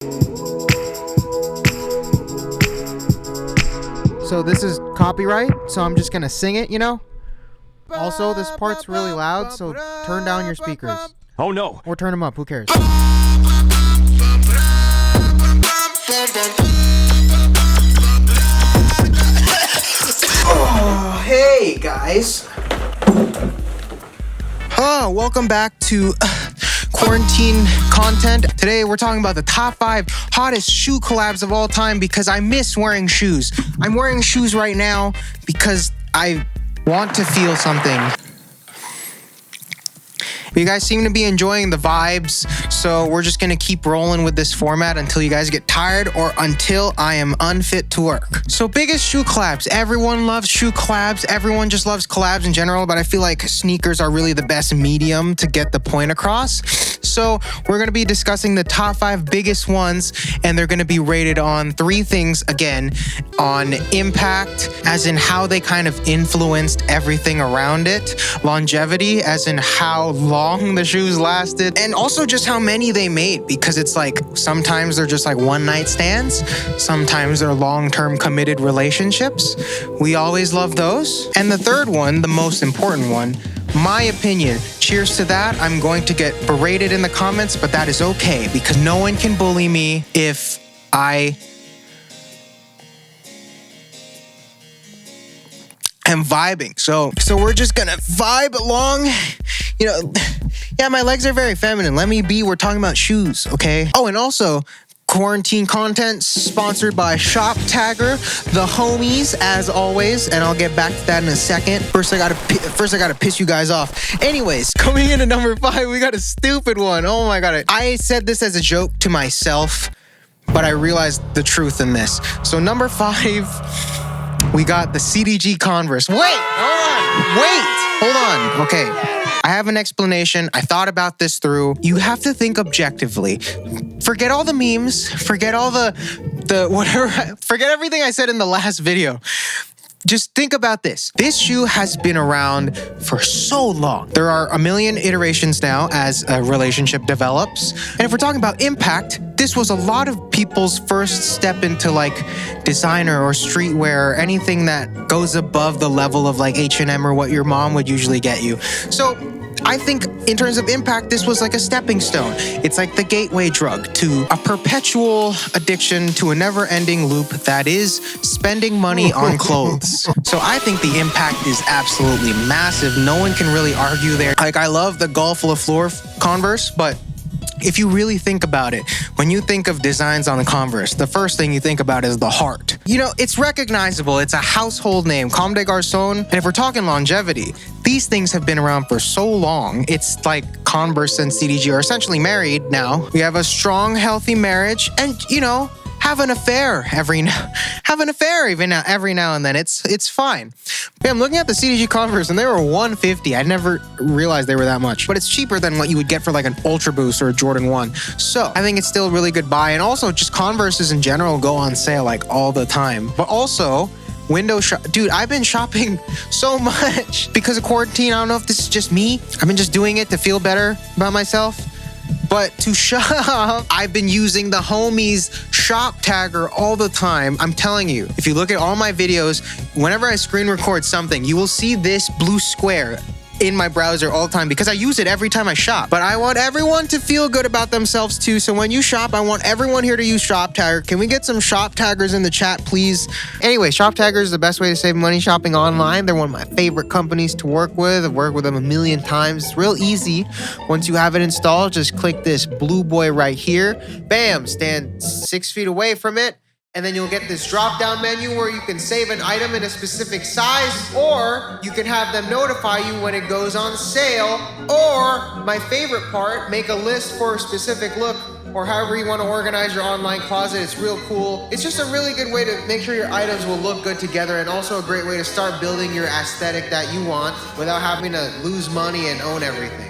So this is copyright, so I'm just gonna sing it, you know? Also, this part's really loud, so turn down your speakers. Oh no. Or turn them up, who cares? Oh, hey guys. Oh, welcome back to quarantine content. Today we're talking about the top 5 hottest shoe collabs of all time because I miss wearing shoes. I'm wearing shoes right now because I want to feel something. You guys seem to be enjoying the vibes, so we're just gonna keep rolling with this format until you guys get tired or until I am unfit to work. So biggest shoe collabs. Everyone loves shoe collabs. Everyone just loves collabs in general, but I feel like sneakers are really the best medium to get the point across. So we're gonna be discussing the top 5 biggest ones, and they're gonna be rated on 3 things again: on impact, as in how they kind of influenced everything around it; longevity, as in how long the shoes lasted; and also just how many they made, because it's like sometimes they're just like one night stands, sometimes they're long-term committed relationships. We always love those. And the third one, the most important one, my opinion. Cheers to that. I'm going to get berated in the comments, but that is okay because no one can bully me if I am vibing. So we're just gonna vibe along. You know, yeah, my legs are very feminine. Let me be. We're talking about shoes, okay? Oh, and also, quarantine content sponsored by Shop Tagger, the homies, as always, and I'll get back to that in a second. First, I gotta piss you guys off. Anyways, coming in at number 5, we got a stupid one. Oh my god, I said this as a joke to myself, but I realized the truth in this. So number 5, we got the CDG Converse. Hold on. Okay. I have an explanation. I thought about this through. You have to think objectively. Forget all the memes. Forget all the whatever. Forget everything I said in the last video. Just think about this. This shoe has been around for so long. There are a million iterations now as a relationship develops. And if we're talking about impact, this was a lot of people's first step into like designer or streetwear or anything that goes above the level of like H&M or what your mom would usually get you. So I think in terms of impact, this was like a stepping stone. It's like the gateway drug to a perpetual addiction to a never-ending loop that is spending money on clothes. So I think the impact is absolutely massive. No one can really argue there. Like, I love the Golf LaFleur Converse, but if you really think about it, when you think of designs on the Converse, the first thing you think about is the heart. You know, it's recognizable. It's a household name, Comme des Garçons. And if we're talking longevity, these things have been around for so long. It's like Converse and CDG are essentially married now. We have a strong, healthy marriage, and you know, have an affair every now and then. It's fine. Yeah, I'm looking at the CDG Converse and they were $150. I never realized they were that much, but it's cheaper than what you would get for like an Ultra Boost or a Jordan 1. So I think it's still a really good buy. And also just Converses in general go on sale like all the time. But also window shop. Dude, I've been shopping so much because of quarantine. I don't know if this is just me. I've been just doing it to feel better about myself. But to shop, I've been using the homies Shop Tagger all the time. I'm telling you, if you look at all my videos, whenever I screen record something, you will see this blue square in my browser all the time because I use it every time I shop. But I want everyone to feel good about themselves too. So when you shop, I want everyone here to use Shop Tagger. Can we get some Shop Taggers in the chat, please? Anyway, Shop Tagger is the best way to save money shopping online. They're one of my favorite companies to work with. I've worked with them a million times. It's real easy. Once you have it installed, just click this blue boy right here. Bam, stand 6 feet away from it. And then you'll get this drop-down menu where you can save an item in a specific size, or you can have them notify you when it goes on sale, or my favorite part, make a list for a specific look, or however you want to organize your online closet. It's real cool. It's just a really good way to make sure your items will look good together, and also a great way to start building your aesthetic that you want without having to lose money and own everything.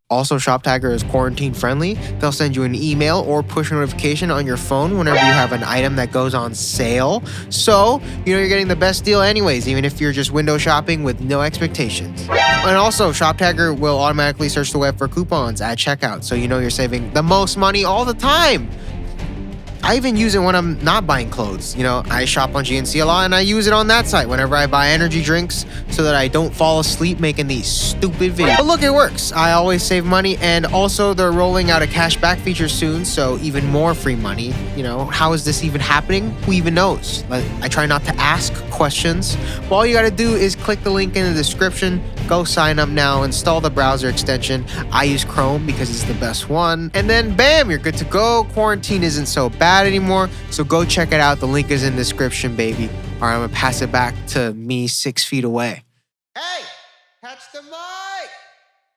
Also, Shop Tagger is quarantine friendly. They'll send you an email or push notification on your phone whenever you have an item that goes on sale. So, you know you're getting the best deal anyways, even if you're just window shopping with no expectations. And also, Shop Tagger will automatically search the web for coupons at checkout, so you know you're saving the most money all the time. I even use it when I'm not buying clothes. You know, I shop on GNC a lot and I use it on that site whenever I buy energy drinks so that I don't fall asleep making these stupid videos. But look, it works. I always save money, and also they're rolling out a cashback feature soon, so even more free money. You know, how is this even happening? Who even knows? I try not to ask questions. But all you gotta do is click the link in the description, go sign up now, install the browser extension. I use Chrome because it's the best one, and then bam, you're good to go. Quarantine isn't so bad anymore, so go check it out. The link is in the description, baby. All right, I'm gonna pass it back to me 6 feet away. Hey, catch the mic!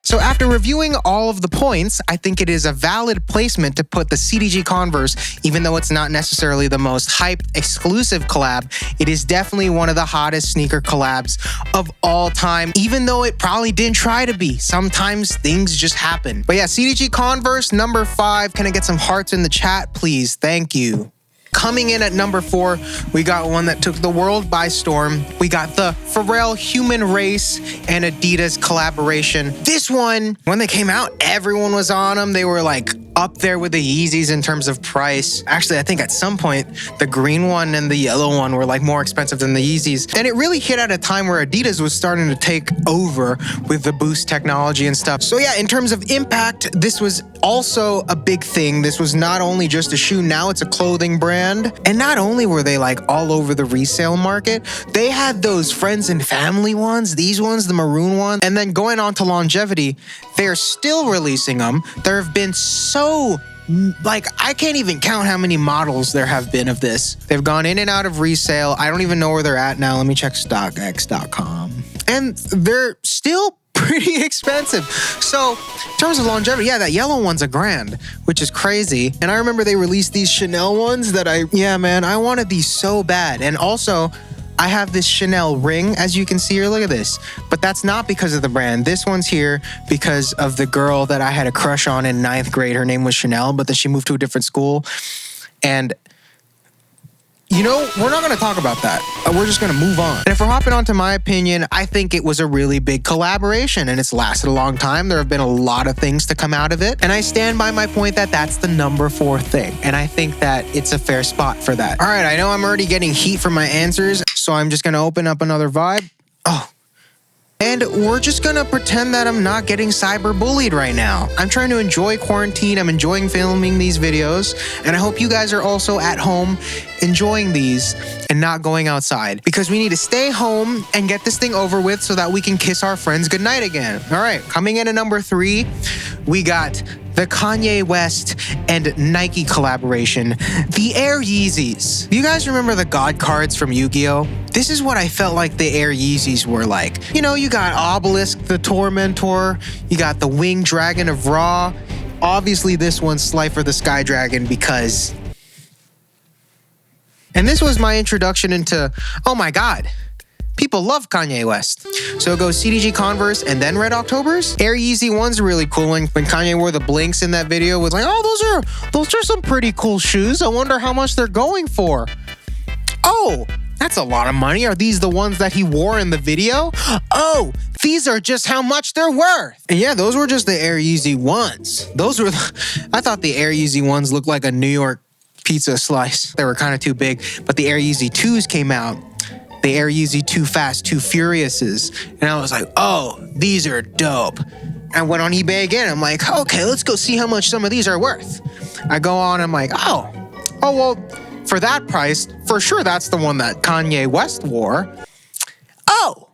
So after reviewing all of the points, I think it is a valid placement to put the CDG Converse, even though it's not necessarily the most hyped exclusive collab. It is definitely one of the hottest sneaker collabs of all time, even though it probably didn't try to be. Sometimes things just happen. But yeah, CDG Converse number 5. Can I get some hearts in the chat, please? Thank you. Coming in at number 4, we got one that took the world by storm. We got the Pharrell Human Race and Adidas collaboration. This one, when they came out, everyone was on them. They were like up there with the Yeezys in terms of price. Actually, I think at some point, the green one and the yellow one were like more expensive than the Yeezys. And it really hit at a time where Adidas was starting to take over with the Boost technology and stuff. So yeah, in terms of impact, this was also a big thing. This was not only just a shoe, now it's a clothing brand. And not only were they like all over the resale market, they had those friends and family ones, these ones, the maroon one. And then going on to longevity, they're still releasing them. There have been I can't even count how many models there have been of this. They've gone in and out of resale. I don't even know where they're at now. Let me check StockX.com. And they're still pretty expensive. So in terms of longevity, yeah, that yellow one's $1,000, which is crazy. And I remember they released these Chanel ones that I wanted these so bad. And also, I have this Chanel ring, as you can see here. Look at this. But that's not because of the brand. This one's here because of the girl that I had a crush on in 9th grade. Her name was Chanel, but then she moved to a different school. And you know, we're not going to talk about that. We're just going to move on. And if we're hopping on to my opinion, I think it was a really big collaboration and it's lasted a long time. There have been a lot of things to come out of it. And I stand by my point that that's the number 4 thing. And I think that it's a fair spot for that. All right, I know I'm already getting heat from my answers, so I'm just going to open up another vibe. And we're just gonna pretend that I'm not getting cyberbullied right now. I'm trying to enjoy quarantine. I'm enjoying filming these videos. And I hope you guys are also at home enjoying these and not going outside, because we need to stay home and get this thing over with so that we can kiss our friends goodnight again. All right, coming in at number 3, we got the Kanye West and Nike collaboration, the Air Yeezys. You guys remember the God cards from Yu-Gi-Oh? This is what I felt like the Air Yeezys were like. You know, you got Obelisk, the Tormentor, you got the Winged Dragon of Ra. Obviously, this one's Slifer the Sky Dragon because... And this was my introduction into, oh my God, people love Kanye West. So it goes CDG Converse and then Red Octobers. Air Yeezy one's really cool. When Kanye wore the blinks in that video, was like, oh, those are some pretty cool shoes. I wonder how much they're going for. Oh, that's a lot of money. Are these the ones that he wore in the video? Oh, these are just how much they're worth. And yeah, those were just the Air Yeezy ones. I thought the Air Yeezy ones looked like a New York pizza slice. They were kind of too big, but the Air Yeezy 2s came out. The Air Yeezy Too Fast, Too Furiouses. And I was like, oh, these are dope. I went on eBay again. I'm like, okay, let's go see how much some of these are worth. I go on, I'm like, oh, well, for that price, for sure that's the one that Kanye West wore. Oh,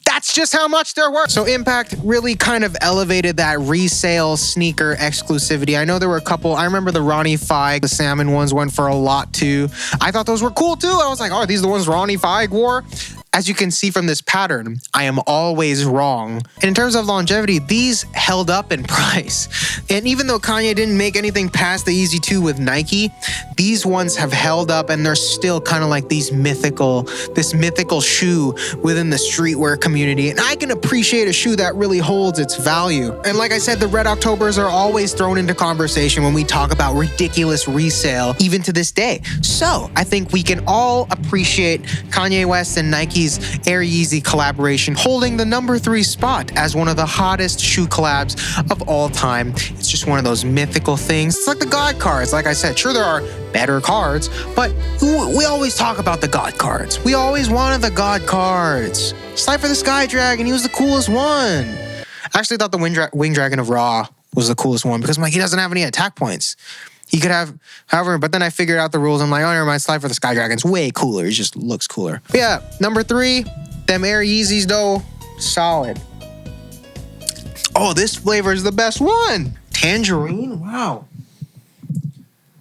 that's just how much they're worth. So Impact really kind of elevated that resale sneaker exclusivity. I know there were a couple. I remember the Ronnie Fieg, the salmon ones went for a lot too. I thought those were cool too. I was like, oh, are these the ones Ronnie Fieg wore? As you can see from this pattern, I am always wrong. And in terms of longevity, these held up in price. And even though Kanye didn't make anything past the Yeezy 2 with Nike, these ones have held up and they're still kind of like this mythical shoe within the streetwear community. And I can appreciate a shoe that really holds its value. And like I said, the Red Octobers are always thrown into conversation when we talk about ridiculous resale, even to this day. So I think we can all appreciate Kanye West and Nike's Air Yeezy collaboration, holding the number 3 spot as one of the hottest shoe collabs of all time. It's just one of those mythical things. It's like the God cards. Like I said, sure, there are better cards, but we always talk about the God cards. We always wanted the God cards. Slide for the Sky Dragon, he was the coolest one. I actually thought the Wing Dragon of Raw was the coolest one because I'm like, he doesn't have any attack points. He could have, however, but then I figured out the rules. I'm like, oh, never mind, Slide for the Sky Dragon's way cooler. He just looks cooler. But yeah, number 3, them Air Yeezys though, solid. Oh, this flavor is the best one. Tangerine, wow.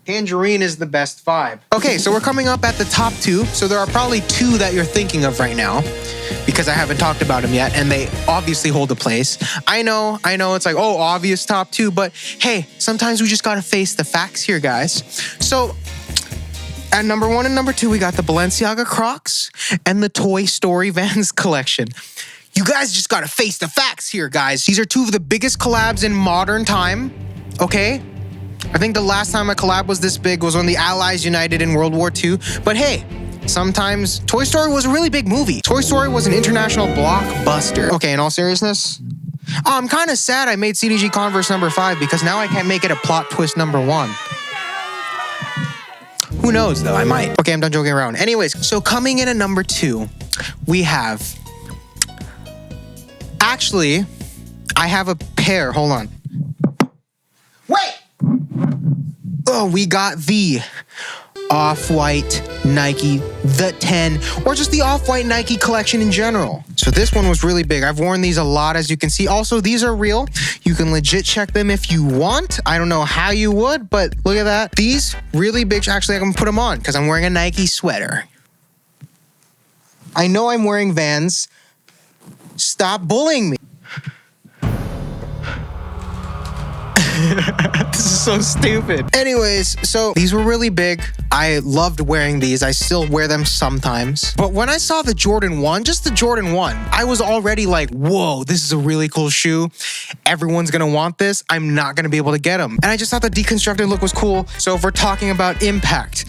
Tangerine is the best vibe. Okay, so we're coming up at the top 2. So there are probably 2 that you're thinking of right now because I haven't talked about them yet, and they obviously hold a place. I know, it's like, oh, obvious top 2, but hey, sometimes we just gotta face the facts here, guys. So at number 1 and number 2, we got the Balenciaga Crocs and the Toy Story Vans collection. You guys just gotta face the facts here, guys. These are 2 of the biggest collabs in modern time, okay? I think the last time a collab was this big was when the Allies united in World War II. But hey, sometimes Toy Story was a really big movie. Toy Story was an international blockbuster. Okay, in all seriousness, I'm kind of sad I made CDG Converse number 5 because now I can't make it a plot twist number 1. Who knows though, I might. Okay, I'm done joking around. Anyways, so coming in at number 2, we have... Actually, I have a pair. Hold on. Wait! Oh, we got the Off-White Nike, the 10, or just the Off-White Nike collection in general. So this one was really big. I've worn these a lot, as you can see. Also, these are real. You can legit check them if you want. I don't know how you would, but look at that. These really big. Actually, I can put them on because I'm wearing a Nike sweater. I know I'm wearing Vans. Stop bullying me. This is so stupid. Anyways, so these were really big. I loved wearing these. I still wear them sometimes. But when I saw the Jordan 1, just the Jordan 1, I was already like, whoa, this is a really cool shoe. Everyone's gonna want this. I'm not gonna be able to get them. And I just thought the deconstructed look was cool. So if we're talking about impact,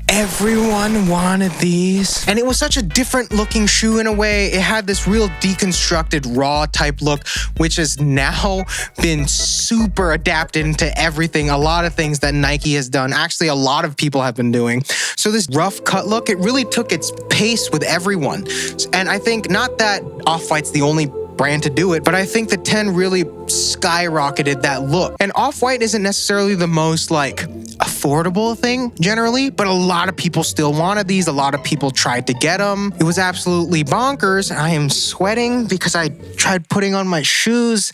everyone wanted these. And it was such a different looking shoe in a way. It had this real deconstructed raw type look, which has now been super adapted into everything. A lot of things that Nike has done. Actually, a lot of people have been doing. So this rough cut look, it really took its pace with everyone. And I think not that Off-White's the only brand to do it, but I think the 10 really skyrocketed that look. And Off-White isn't necessarily the most like affordable thing generally, but a lot of people still wanted these. A lot of people tried to get them. It was absolutely bonkers. I am sweating because I tried putting on my shoes.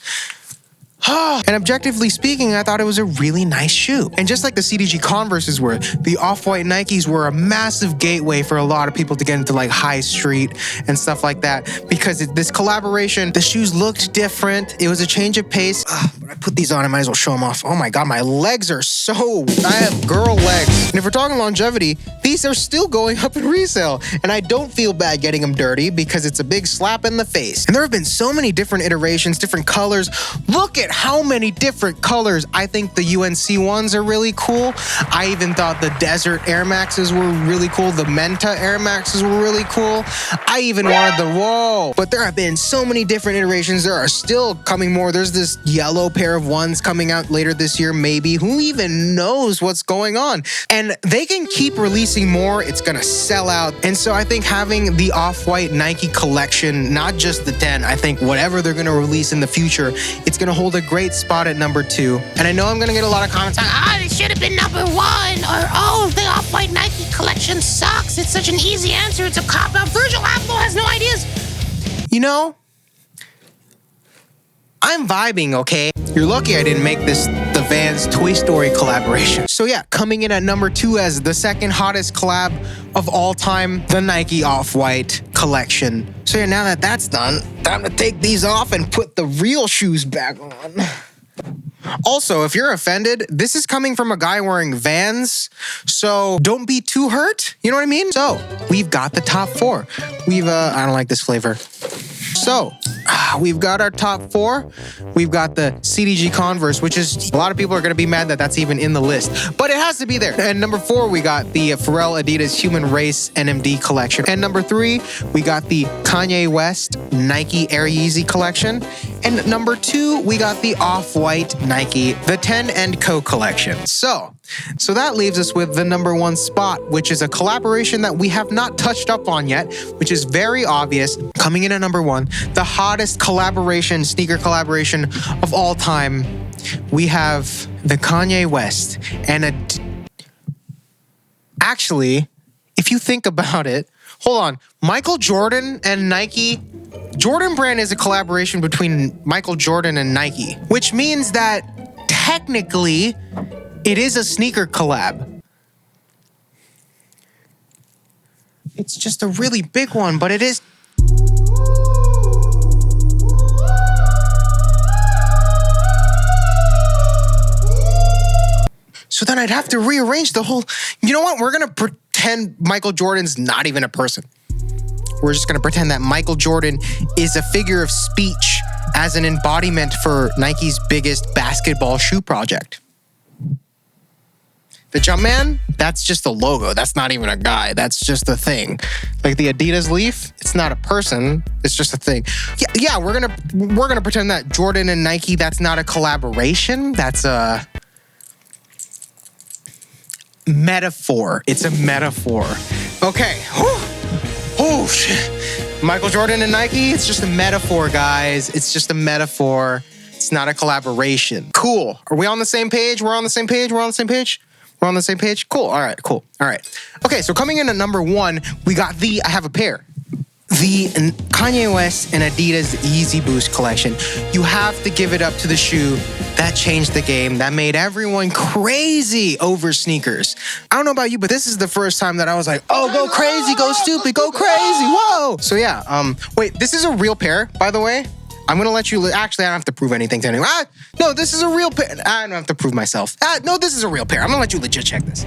And objectively speaking, I thought it was a really nice shoe. And just like the CDG Converses were, the Off-White Nikes were a massive gateway for a lot of people to get into like high street and stuff like that. Because this collaboration, the shoes looked different. It was a change of pace. But I put these on, I might as well show them off. Oh my God, my legs are so... I have girl legs. And if we're talking longevity, these are still going up in resale. And I don't feel bad getting them dirty because it's a big slap in the face. And there have been so many different iterations, different colors. Look at how many different colors. I think the UNC ones are really cool. I even thought the Desert Air Maxes were really cool. The Menta Air Maxes were really cool. I even wanted the Whoa. But there have been so many different iterations. There are still coming more. There's this yellow pair of ones coming out later this year, maybe. Who even knows what's going on? And they can keep releasing more. It's gonna sell out. And so I think having the Off-White Nike collection, not just the 10, I think whatever they're gonna release in the future, it's gonna hold a great spot at number 2. And I know I'm gonna get a lot of comments like, it should have been number 1, or oh, the Off-White Nike collection sucks. It's such an easy answer. It's a cop-out. Virgil Abloh has no ideas. You know, I'm vibing, okay? You're lucky I didn't make this the Vans Toy Story collaboration. So yeah, coming in at number 2 as the second hottest collab of all time, the Nike Off-White collection. So yeah, now that that's done, time to take these off and put the real shoes back on. Also, if you're offended, this is coming from a guy wearing Vans, so don't be too hurt. You know what I mean? So we've got the top 4. I don't like this flavor. So we've got our top 4. We've got the CDG Converse, which is, a lot of people are going to be mad that that's even in the list, but it has to be there. And number 4, we got the Pharrell Adidas Human Race NMD collection. And number 3, we got the Kanye West Nike Air Yeezy collection. And number 2, we got the Off-White Nike, the 10 & Co collection. So that leaves us with the number 1 spot, which is a collaboration that we have not touched up on yet, which is very obvious. Coming in at number 1, the hottest collaboration, sneaker collaboration of all time. We have the Kanye West and actually, if you think about it, hold on, Michael Jordan and Nike. Jordan brand is a collaboration between Michael Jordan and Nike, which means that technically it is a sneaker collab. It's just a really big one, but it is. So then I'd have to rearrange the whole, you know what? We're going to pretend Michael Jordan's not even a person. We're just going to pretend that Michael Jordan is a figure of speech as an embodiment for Nike's biggest basketball shoe project. The Jumpman, that's just a logo. That's not even a guy. That's just a thing. Like the Adidas Leaf, it's not a person. It's just a thing. Yeah, we're gonna pretend that Jordan and Nike, that's not a collaboration. That's a metaphor. It's a metaphor. Okay. Oh, shit. Michael Jordan and Nike, it's just a metaphor, guys. It's just a metaphor. It's not a collaboration. Cool. Are we on the same page? We're on the same page? We're on the same page? We're on the same page? Cool. All right, cool. All right. Okay, so coming in at number 1, we got I have a pair. The Kanye West and Adidas Yeezy Boost collection. You have to give it up to the shoe that changed the game, that made everyone crazy over sneakers. I don't know about you, but this is the first time that I was like, oh, go crazy, go stupid, go crazy, whoa. So yeah, wait, this is a real pair, by the way. I'm gonna let you, actually, I don't have to prove anything to anyone. No, this is a real pair. I don't have to prove myself. No, this is a real pair. I'm gonna let you legit check this.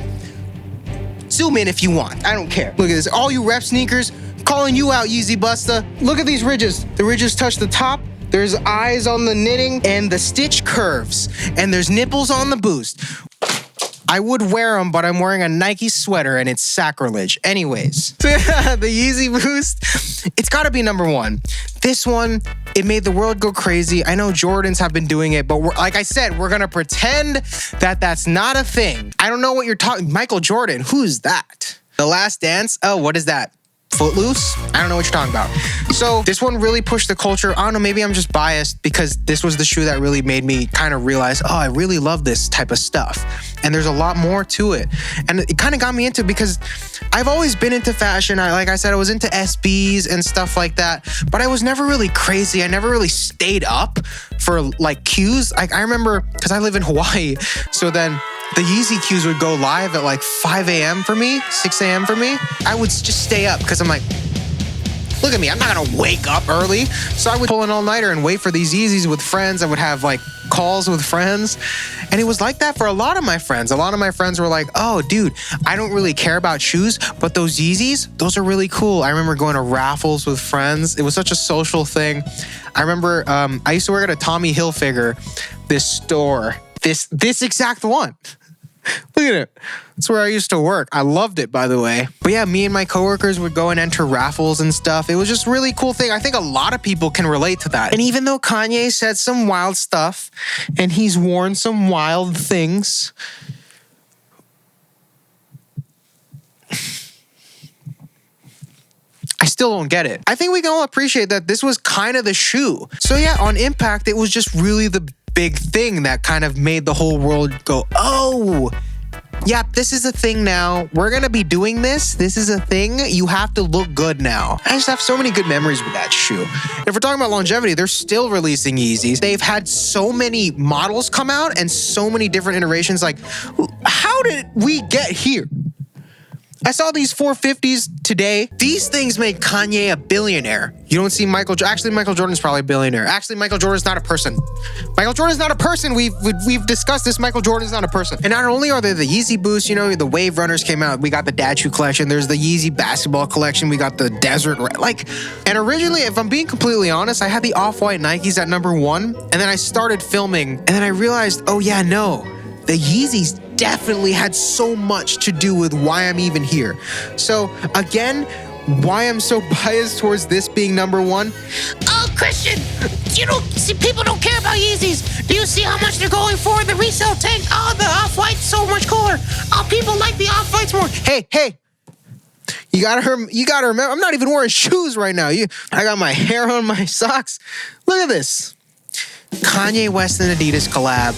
Zoom in if you want, I don't care. Look at this, all you rep sneakers, calling you out, Yeezy Busta. Look at these ridges. The ridges touch the top. There's eyes on the knitting and the stitch curves. And there's nipples on the boost. I would wear them, but I'm wearing a Nike sweater and it's sacrilege. Anyways, the Yeezy Boost, it's gotta be number 1. This one, it made the world go crazy. I know Jordans have been doing it, but like I said, we're gonna pretend that that's not a thing. I don't know what you're talking, Michael Jordan, who's that? The Last Dance? Oh, what is that? Footloose? I don't know what you're talking about. So this one really pushed the culture. I don't know, maybe I'm just biased because this was the shoe that really made me kind of realize, oh, I really love this type of stuff. And there's a lot more to it. And it kind of got me into it because I've always been into fashion. Like I said, I was into SBs and stuff like that, but I was never really crazy. I never really stayed up for like cues. Like I remember, because I live in Hawaii, so then the Yeezy cues would go live at like 5 a.m. for me, 6 a.m. for me. I would just stay up because I'm like, look at me, I'm not gonna wake up early. So I would pull an all-nighter and wait for these Yeezys with friends. I would have like calls with friends. And it was like that for a lot of my friends. A lot of my friends were like, oh, dude, I don't really care about shoes, but those Yeezys, those are really cool. I remember going to raffles with friends. It was such a social thing. I remember I used to work at a Tommy Hilfiger, this store, this exact one. Look at it. That's where I used to work. I loved it, by the way. But yeah, me and my coworkers would go and enter raffles and stuff. It was just a really cool thing. I think a lot of people can relate to that. And even though Kanye said some wild stuff and he's worn some wild things, I still don't get it. I think we can all appreciate that this was kind of the shoe. So yeah, on impact, it was just really the big thing that kind of made the whole world go, oh, yep, this is a thing now. We're gonna be doing this. This is a thing. You have to look good now. I just have so many good memories with that shoe. If we're talking about longevity, they're still releasing Yeezys. They've had so many models come out and so many different iterations. Like, how did we get here? I saw these 450s today. These things make Kanye a billionaire. You don't see actually, Michael Jordan's probably a billionaire. Actually, Michael Jordan's not a person. Michael Jordan's not a person. We've discussed this. Michael Jordan's not a person. And not only are there the Yeezy boosts, you know, the Wave Runners came out. We got the Dad Shoe collection. There's the Yeezy basketball collection. We got the Desert, and originally, if I'm being completely honest, I had the Off-White Nikes at number 1. And then I started filming and then I realized, oh yeah, no, the Yeezys definitely had so much to do with why I'm even here. So again, why I'm so biased towards this being number 1. Oh, Christian, you don't see, people don't care about Yeezys. Do you see how much they're going for? The resale tank, oh, the Off-White's so much cooler. Oh, people like the Off-Whites more. Hey, you gotta remember, I'm not even wearing shoes right now. I got my hair on my socks. Look at this. Kanye West and Adidas collab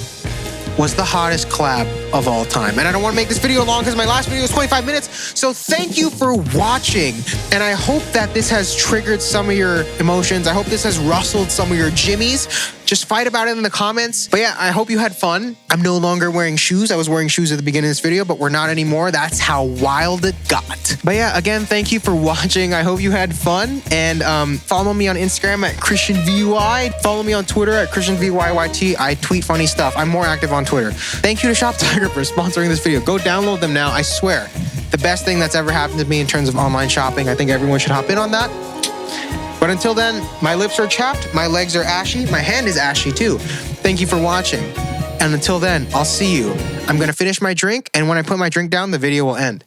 was the hottest collab of all time. And I don't want to make this video long because my last video was 25 minutes. So thank you for watching. And I hope that this has triggered some of your emotions. I hope this has rustled some of your jimmies. Just fight about it in the comments. But yeah, I hope you had fun. I'm no longer wearing shoes. I was wearing shoes at the beginning of this video, but we're not anymore. That's how wild it got. But yeah, again, thank you for watching. I hope you had fun. And follow me on Instagram at ChristianVUI. Follow me on Twitter at ChristianVYYT. I tweet funny stuff. I'm more active on Twitter. Thank you to Shop Tiger for sponsoring this video. Go download them now. I swear, the best thing that's ever happened to me in terms of online shopping. I think everyone should hop in on that. But until then, my lips are chapped, my legs are ashy, my hand is ashy too. Thank you for watching. And until then, I'll see you. I'm gonna finish my drink, and when I put my drink down, the video will end.